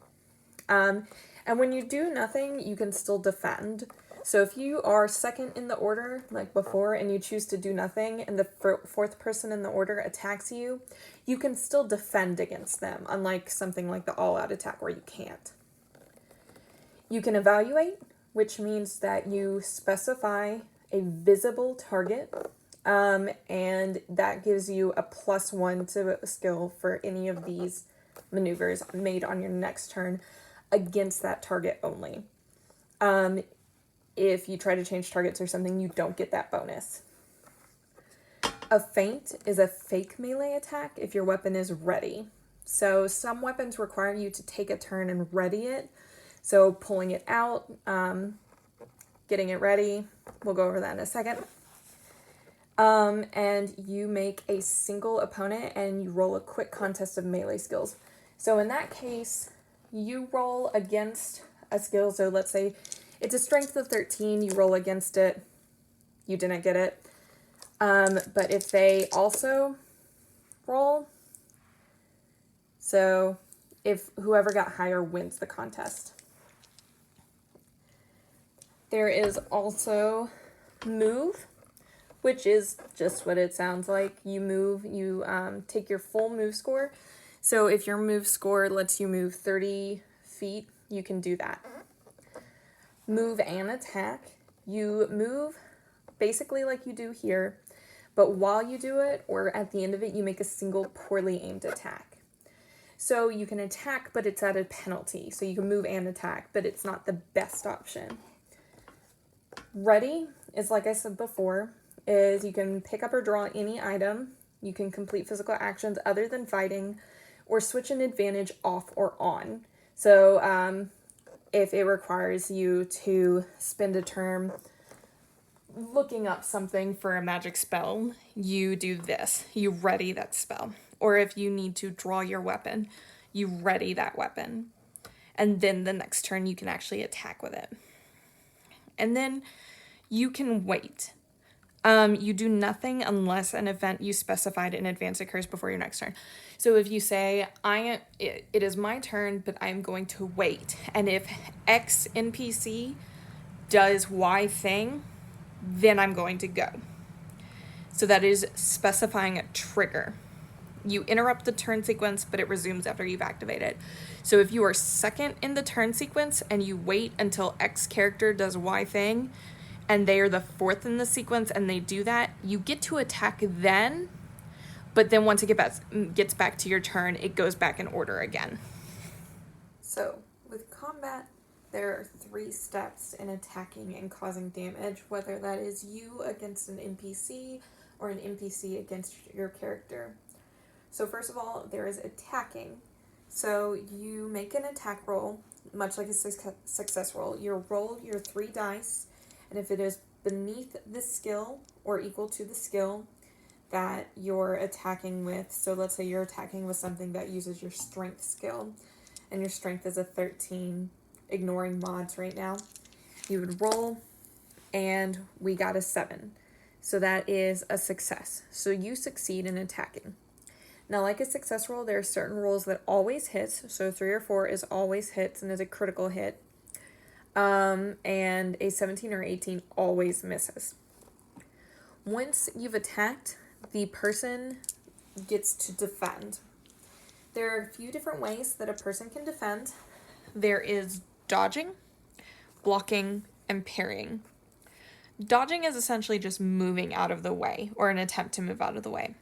And when you do nothing, you can still defend. So if you are second in the order, like before, and you choose to do nothing, and the fourth person in the order attacks you, you can still defend against them, unlike something like the all-out attack where you can't. You can evaluate, which means that you specify a visible target, and that gives you a +1 to a skill for any of these maneuvers made on your next turn against that target only. If you try to change targets or something, you don't get that bonus. A feint is a fake melee attack if your weapon is ready. So some weapons require you to take a turn and ready it. So pulling it out, getting it ready, we'll go over that in a second. And you make a single opponent and you roll a quick contest of melee skills. So in that case, you roll against a skill. So let's say it's a strength of 13, you roll against it, you didn't get it. But if they also roll, so if whoever got higher wins the contest. There is also move, which is just what it sounds like. You move, you take your full move score. So if your move score lets you move 30 feet, you can do that. Move and attack. You move basically like you do here, but while you do it, or at the end of it, you make a single poorly aimed attack. So you can attack, but it's at a penalty. So you can move and attack, but it's not the best option. Ready is, like I said before, is you can pick up or draw any item. You can complete physical actions other than fighting, or switch an advantage off or on. So if it requires you to spend a turn looking up something for a magic spell, you do this. You ready that spell. Or if you need to draw your weapon, you ready that weapon. And then the next turn you can actually attack with it. And then you can wait. You do nothing unless an event you specified in advance occurs before your next turn. So if you say, it is my turn, but I'm going to wait. And if X NPC does Y thing, then I'm going to go. So that is specifying a trigger. You interrupt the turn sequence, but it resumes after you've activated. So if you are second in the turn sequence and you wait until X character does Y thing, and they are the fourth in the sequence and they do that, you get to attack then, but then once it gets back to your turn, it goes back in order again. So with combat, there are 3 steps in attacking and causing damage, whether that is you against an NPC or an NPC against your character. So first of all, there is attacking. So you make an attack roll, much like a success roll. You roll your 3 dice, and if it is beneath the skill or equal to the skill that you're attacking with, so let's say you're attacking with something that uses your strength skill, and your strength is a 13, ignoring mods right now, you would roll, and we got a 7. So that is a success. So you succeed in attacking. Now, like a success roll, there are certain rolls that always hits. So 3 or 4 is always hits and is a critical hit. And a 17 or 18 always misses. Once you've attacked, the person gets to defend. There are a few different ways that a person can defend. There is dodging, blocking, and parrying. Dodging is essentially just moving out of the way, or an attempt to move out of the way.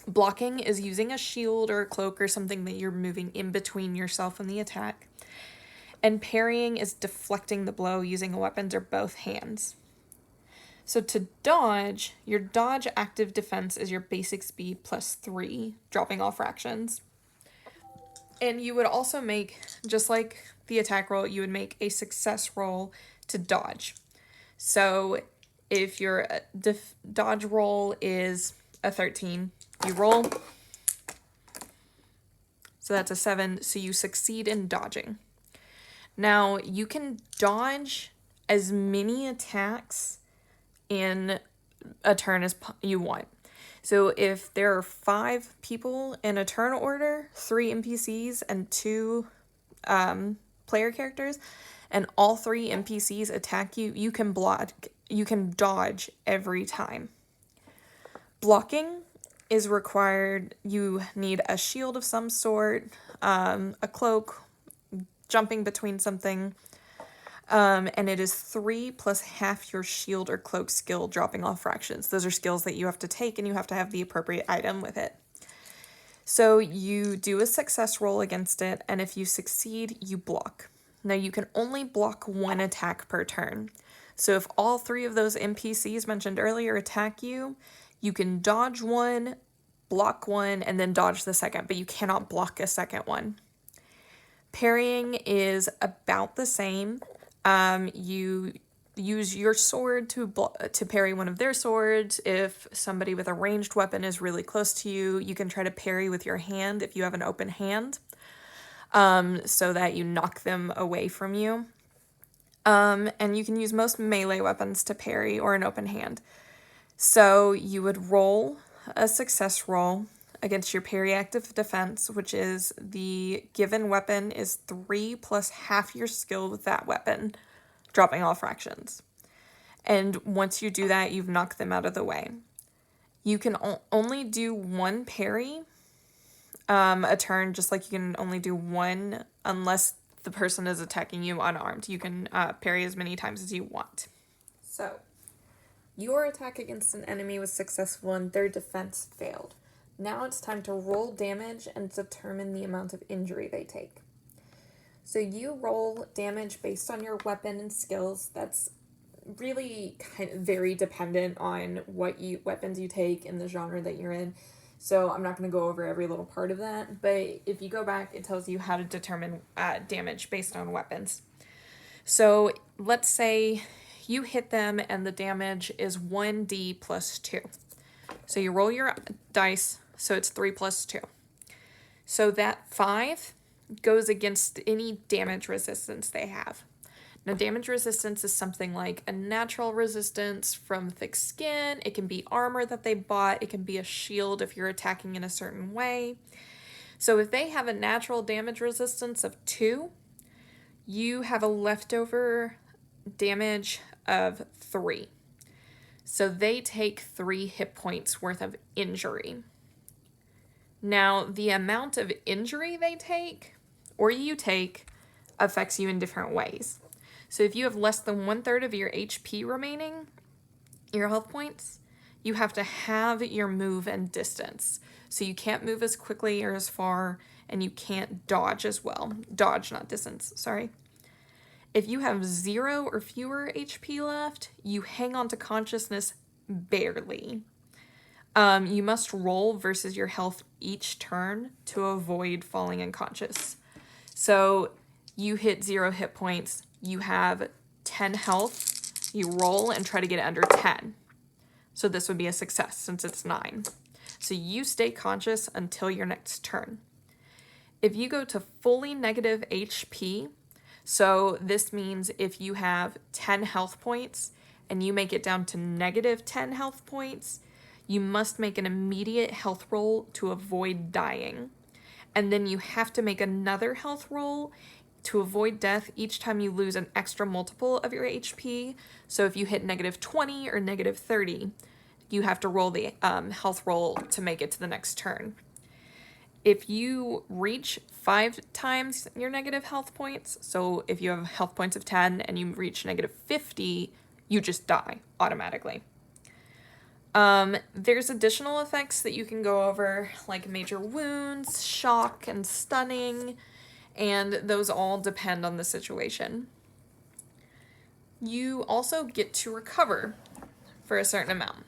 Blocking is using a shield or a cloak or something that you're moving in between yourself and the attack. And parrying is deflecting the blow using a weapon or both hands. So to dodge, your dodge active defense is your basic speed +3, dropping all fractions. And you would also make, just like the attack roll, you would make a success roll to dodge. So if your dodge roll is a 13, you roll. So that's a 7, so you succeed in dodging. Now, you can dodge as many attacks in a turn as you want. So if there are 5 people in a turn order, 3 NPCs and 2 player characters, and all 3 NPCs attack you, you can dodge every time. Blocking is required. You need a shield of some sort, a cloak, jumping between something, and it is 3 plus half your shield or cloak skill dropping off fractions. Those are skills that you have to take, and you have to have the appropriate item with it. So you do a success roll against it, and if you succeed, you block. Now you can only block 1 attack per turn. So if all 3 of those NPCs mentioned earlier attack you, you can dodge 1, block 1, and then dodge the second, but you cannot block a second one. Parrying is about the same. You use your sword to parry one of their swords. If somebody with a ranged weapon is really close to you, you can try to parry with your hand if you have an open hand, so that you knock them away from you. And you can use most melee weapons to parry or an open hand. So you would roll a success roll against your parry active defense, which is the given weapon is 3 plus half your skill with that weapon, dropping all fractions. And once you do that, you've knocked them out of the way. You can only do 1 parry a turn, just like you can only do 1 unless the person is attacking you unarmed. You can parry as many times as you want. So, your attack against an enemy was successful and their defense failed. Now it's time to roll damage and determine the amount of injury they take. So you roll damage based on your weapon and skills. That's really kind of very dependent on what weapons you take and the genre that you're in. So I'm not going to go over every little part of that, but if you go back, it tells you how to determine damage based on weapons. So let's say you hit them and the damage is 1d plus 2. So you roll your dice, so it's 3 plus 2. So that 5 goes against any damage resistance they have. Now, damage resistance is something like a natural resistance from thick skin. It can be armor that they bought. It can be a shield if you're attacking in a certain way. So if they have a natural damage resistance of 2, you have a leftover damage of 3. So they take 3 hit points worth of injury. Now, the amount of injury they take, or you take, affects you in different ways. So if you have less than 1/3 of your HP remaining, your health points, you have to have your move and distance. So you can't move as quickly or as far, and you can't dodge as well. Dodge, not distance, sorry. If you have 0 or fewer HP left, you hang on to consciousness barely. You must roll versus your health each turn to avoid falling unconscious. So you hit 0 hit points, you have 10 health, you roll and try to get it under 10. So this would be a success since it's 9. So you stay conscious until your next turn. If you go to fully negative HP, so this means if you have 10 health points and you make it down to negative 10 health points, you must make an immediate health roll to avoid dying. And then you have to make another health roll to avoid death each time you lose an extra multiple of your HP. So if you hit negative 20 or negative 30, you have to roll the health roll to make it to the next turn. If you reach 5 times your negative health points, so if you have health points of 10 and you reach negative 50, you just die automatically. There's additional effects that you can go over, like major wounds, shock, and stunning, and those all depend on the situation. You also get to recover for a certain amount.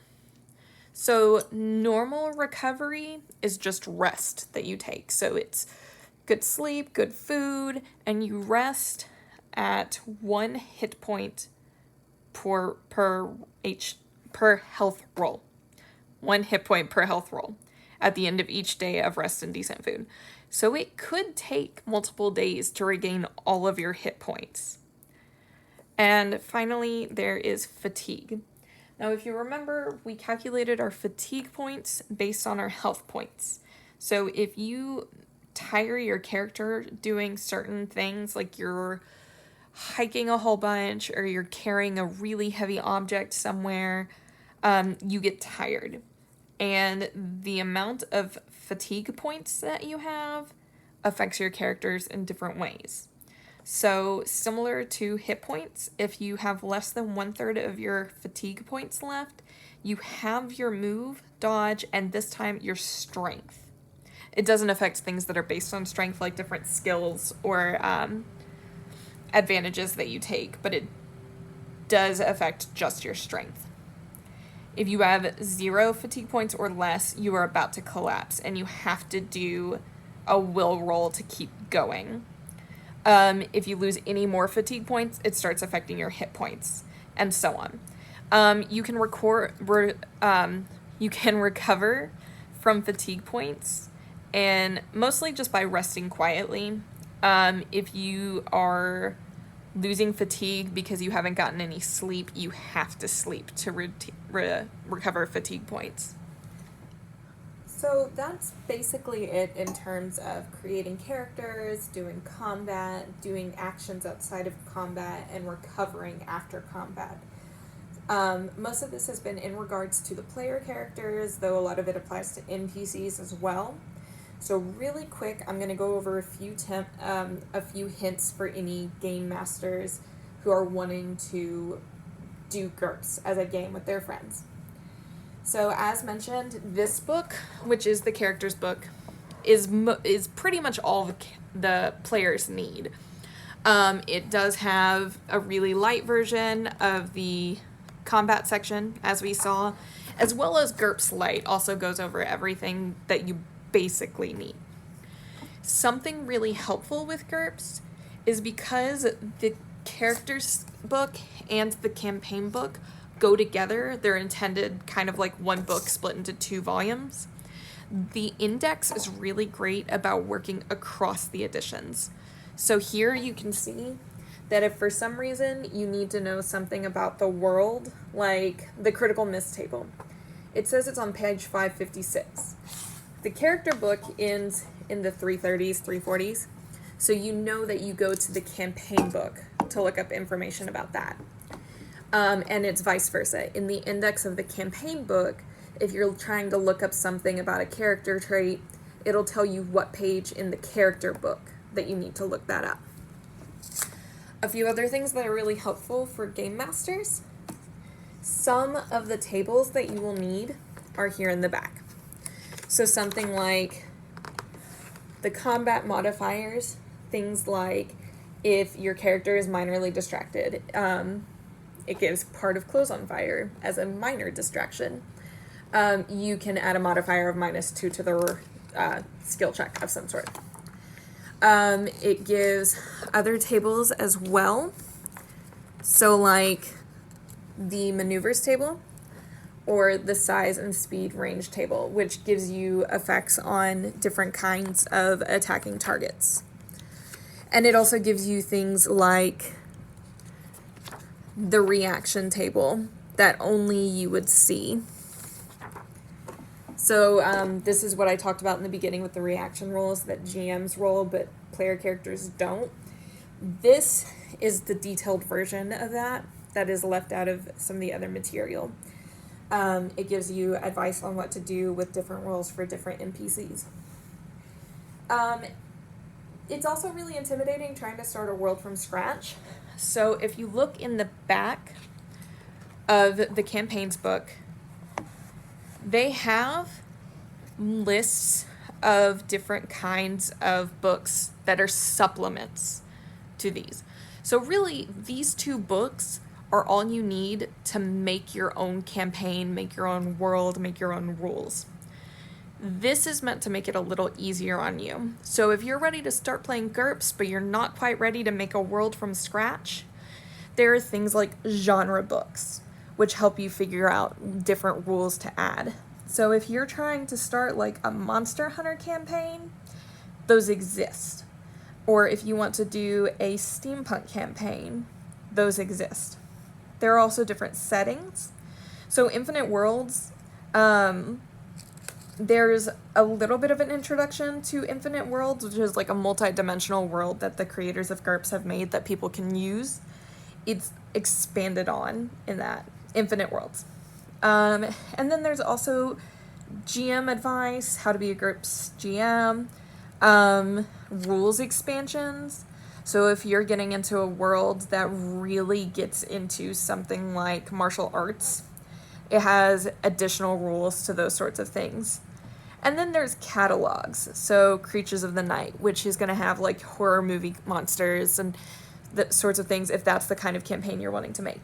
So normal recovery is just rest that you take. So it's good sleep, good food, and you rest at 1 hit point per health roll. 1 hit point per health roll at the end of each day of rest and decent food. So it could take multiple days to regain all of your hit points. And finally, there is fatigue. Now, if you remember, we calculated our fatigue points based on our health points. So if you tire your character doing certain things, like you're hiking a whole bunch or you're carrying a really heavy object somewhere, you get tired. And the amount of fatigue points that you have affects your characters in different ways. So similar to hit points, if you have less than 1/3 of your fatigue points left, you have your move, dodge, and this time your strength. It doesn't affect things that are based on strength, like different skills or advantages that you take, but it does affect just your strength. If you have 0 fatigue points or less, you are about to collapse, and you have to do a will roll to keep going. If you lose any more fatigue points, it starts affecting your hit points, and so on. You can recover from fatigue points, and mostly just by resting quietly. If you are losing fatigue because you haven't gotten any sleep, you have to sleep to recover fatigue points. So that's basically it in terms of creating characters, doing combat, doing actions outside of combat, and recovering after combat. Most of this has been in regards to the player characters, though a lot of it applies to NPCs as well. So really quick, I'm going to go over a few hints for any game masters who are wanting to do GURPS as a game with their friends. So as mentioned, this book, which is the character's book, is pretty much all the players need. It does have a really light version of the combat section, as we saw, as well as GURPS Lite also goes over everything that you basically need. Something really helpful with GURPS is because the character's book and the campaign book go together. They're intended kind of like one book split into 2 volumes. The index is really great about working across the editions. So here you can see that if for some reason you need to know something about the world, like the critical miss table, it says it's on page 556. The character book ends in the 330s, 340s, so you know that you go to the campaign book to look up information about that. And it's vice versa. In the index of the campaign book, if you're trying to look up something about a character trait, it'll tell you what page in the character book that you need to look that up. A few other things that are really helpful for game masters. Some of the tables that you will need are here in the back. So something like the combat modifiers, things like if your character is minorly distracted, it gives part of clothes on fire as a minor distraction. You can add a modifier of -2 to the skill check of some sort. It gives other tables as well. So like the maneuvers table or the size and speed range table, which gives you effects on different kinds of attacking targets. And it also gives you things like the reaction table that only you would see. So this is what I talked about in the beginning with the reaction rolls that GMs roll, but player characters don't. This is the detailed version of that is left out of some of the other material. It gives you advice on what to do with different rolls for different NPCs. It's also really intimidating trying to start a world from scratch. So if you look in the back of the campaign's book, they have lists of different kinds of books that are supplements to these. So really, these 2 books are all you need to make your own campaign, make your own world, make your own rules. This is meant to make it a little easier on you. So if you're ready to start playing GURPS, but you're not quite ready to make a world from scratch, there are things like genre books, which help you figure out different rules to add. So if you're trying to start like a Monster Hunter campaign, those exist. Or if you want to do a steampunk campaign, those exist. There are also different settings. So Infinite Worlds, there's a little bit of an introduction to Infinite Worlds, which is like a multi-dimensional world that the creators of GURPS have made that people can use. It's expanded on in that Infinite Worlds. And then there's also GM advice, how to be a GURPS GM, rules expansions. So if you're getting into a world that really gets into something like martial arts, it has additional rules to those sorts of things. And then there's catalogs. So Creatures of the Night, which is going to have like horror movie monsters and the sorts of things if that's the kind of campaign you're wanting to make.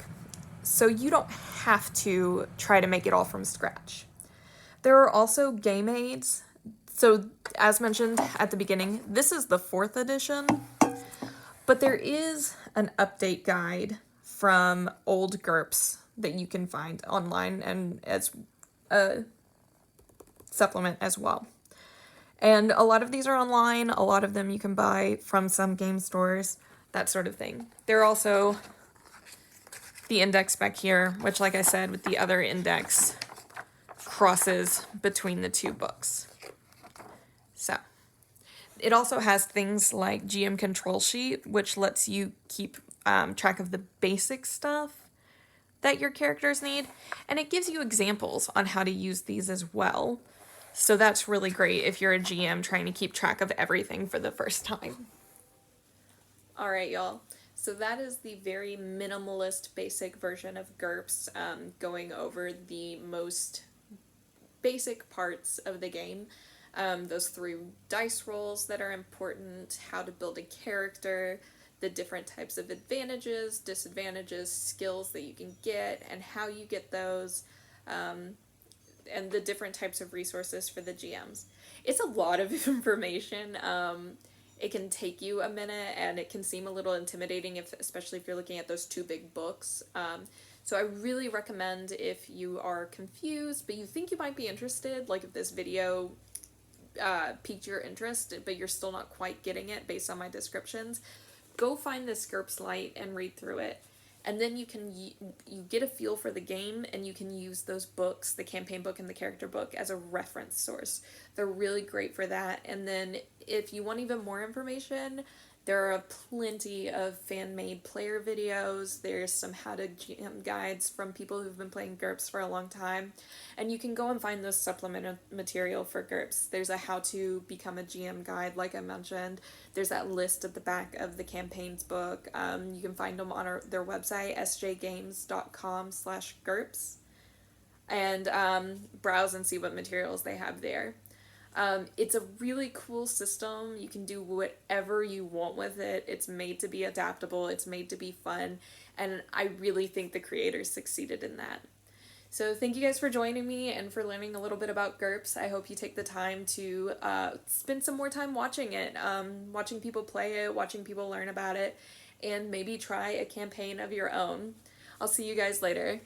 So you don't have to try to make it all from scratch. There are also game aids. So as mentioned at the beginning, this is the 4th edition, but there is an update guide from old GURPS that you can find online and as a supplement as well. And a lot of these are online, a lot of them you can buy from some game stores, that sort of thing. There are also the index back here, which like I said, with the other index crosses between the two books. So it also has things like GM control sheet, which lets you keep track of the basic stuff that your characters need, and it gives you examples on how to use these as well. So that's really great if you're a GM trying to keep track of everything for the first time. All right, y'all. So that is the very minimalist basic version of GURPS, going over the most basic parts of the game. Those 3 dice rolls that are important, how to build a character, the different types of advantages, disadvantages, skills that you can get, and how you get those, and the different types of resources for the GMs. It's a lot of information. It can take you a minute, and it can seem a little intimidating, especially if you're looking at those 2 big books. So I really recommend, if you are confused, but you think you might be interested, like if this video piqued your interest, but you're still not quite getting it based on my descriptions, go find this GURPS Lite and read through it. And then you get a feel for the game, and you can use those books, the campaign book and the character book, as a reference source. They're really great for that. And then if you want even more information, there are plenty of fan-made player videos. There's some how-to GM guides from people who've been playing GURPS for a long time. And you can go and find those supplemental material for GURPS. There's a how-to become a GM guide, like I mentioned. There's that list at the back of the campaigns book. You can find them on their website, sjgames.com/GURPS. And browse and see what materials they have there. It's a really cool system. You can do whatever you want with it. It's made to be adaptable. It's made to be fun. And I really think the creators succeeded in that. So thank you guys for joining me and for learning a little bit about GURPS. I hope you take the time to spend some more time watching it, watching people play it, watching people learn about it, and maybe try a campaign of your own. I'll see you guys later.